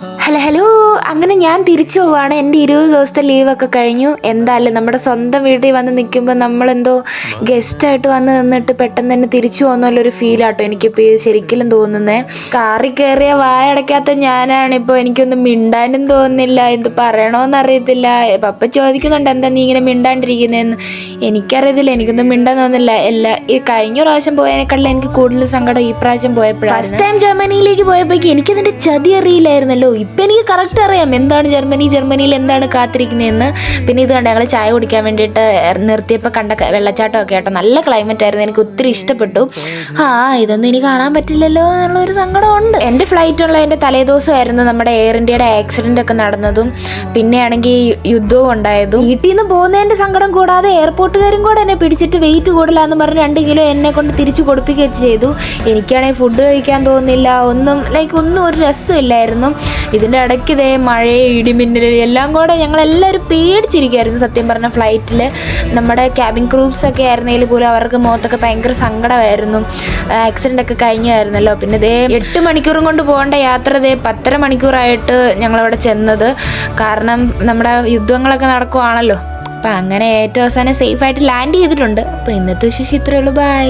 Hello hello, അങ്ങനെ ഞാൻ തിരിച്ചു പോവാണ്. എൻ്റെ 20 ദിവസത്തെ ലീവൊക്കെ കഴിഞ്ഞു. എന്തായാലും നമ്മുടെ സ്വന്തം വീട്ടിൽ വന്ന് നിൽക്കുമ്പോൾ നമ്മളെന്തോ ഗസ്റ്റായിട്ട് വന്ന് നിന്നിട്ട് പെട്ടെന്ന് തന്നെ തിരിച്ചു പോകുന്നല്ലൊരു ഫീലാട്ടോ എനിക്കിപ്പോൾ ഈ ശരിക്കും തോന്നുന്നത്. കാറിൽ കയറിയ വായടയ്ക്കാത്ത ഞാനാണിപ്പോൾ, എനിക്കൊന്നും മിണ്ടാനും തോന്നുന്നില്ല, എന്ത് പറയണമെന്നറിയത്തില്ല. പപ്പ ചോദിക്കുന്നുണ്ട് എന്താ നീ ഇങ്ങനെ മിണ്ടാണ്ടിരിക്കുന്നതെന്ന്. എനിക്കറിയത്തില്ല, എനിക്കൊന്നും മിണ്ടാൻ തോന്നുന്നില്ല. ഈ കഴിഞ്ഞ പ്രാവശ്യം പോയതിനേക്കാളും എനിക്ക് കൂടുതൽ സങ്കടം ഈ പ്രാവശ്യം പോയപ്പോഴാണ്. ഫസ്റ്റ് ടൈം ജർമ്മനിയിലേക്ക് പോയപ്പോഴേക്കും എനിക്കതിൻ്റെ ചതി അറിയില്ലായിരുന്നല്ലോ. ഇപ്പം എനിക്ക് കറക്റ്റ് അറിയാം എന്താണ് ജർമ്മനിയിൽ എന്താണ് കാത്തിരിക്കുന്നതെന്ന്. പിന്നെ ഇത് കണ്ട ഞങ്ങൾ ചായ കുടിക്കാൻ വേണ്ടിയിട്ട് നിർത്തിയപ്പോൾ കണ്ട വെള്ളച്ചാട്ടമൊക്കെ ആട്ടോ, നല്ല ക്ലൈമറ്റ് ആയിരുന്നു, എനിക്ക് ഒത്തിരി ഇഷ്ടപ്പെട്ടു. ഇതൊന്നും ഇനി കാണാൻ പറ്റില്ലല്ലോ എന്നുള്ളൊരു സങ്കടമുണ്ട്. എൻ്റെ ഫ്ലൈറ്റ് ഉള്ളതിൻ്റെ തലേദിവസമായിരുന്നു നമ്മുടെ എയർ ഇന്ത്യയുടെ ആക്സിഡൻ്റ് ഒക്കെ നടന്നതും പിന്നെയാണെങ്കിൽ യുദ്ധവും ഉണ്ടായതും. വീട്ടിൽ നിന്ന് പോകുന്നതിൻ്റെ സങ്കടം കൂടാതെ എയർപോർട്ടുകാരും കൂടെ എന്നെ പിടിച്ചിട്ട് വെയിറ്റ് കൂടുതലാന്ന് പറഞ്ഞ് 2 കിലോ എന്നെ കൊണ്ട് തിരിച്ചു കൊടുപ്പിക്കുകയും ചെയ്തു. എനിക്കാണെങ്കിൽ ഫുഡ് കഴിക്കാൻ തോന്നുന്നില്ല, ഒന്നും ഒരു രസമില്ലായിരുന്നു. ഇതിൻ്റെ ഇടയ്ക്ക് ഇതേ മഴയും ഇടിമിന്നൽ എല്ലാം കൂടെ ഞങ്ങളെല്ലാവരും പേടിച്ചിരിക്കുമായിരുന്നു സത്യം പറഞ്ഞ. ഫ്ലൈറ്റിൽ നമ്മുടെ ക്യാബിൻ ക്രൂസ് ആയിരുന്നെങ്കിൽ പോലും അവർക്ക് മുഖത്തൊക്കെ ഭയങ്കര സങ്കടമായിരുന്നു. ആക്സിഡൻ്റ് ഒക്കെ കഴിഞ്ഞായിരുന്നല്ലോ. പിന്നെ ഇതേ 8 മണിക്കൂറും കൊണ്ട് പോകേണ്ട യാത്ര 10.5 മണിക്കൂറായിട്ട് ഞങ്ങളവിടെ ചെന്നത്. കാരണം നമ്മുടെ യുദ്ധങ്ങളൊക്കെ നടക്കുവാണല്ലോ. അപ്പം അങ്ങനെ ഏറ്റവും അവസാനം സേഫായിട്ട് ലാൻഡ് ചെയ്തിട്ടുണ്ട്. അപ്പോൾ ഇന്നത്തെ വിശേഷം ഇത്രയേ ഉള്ളൂ. ബൈ.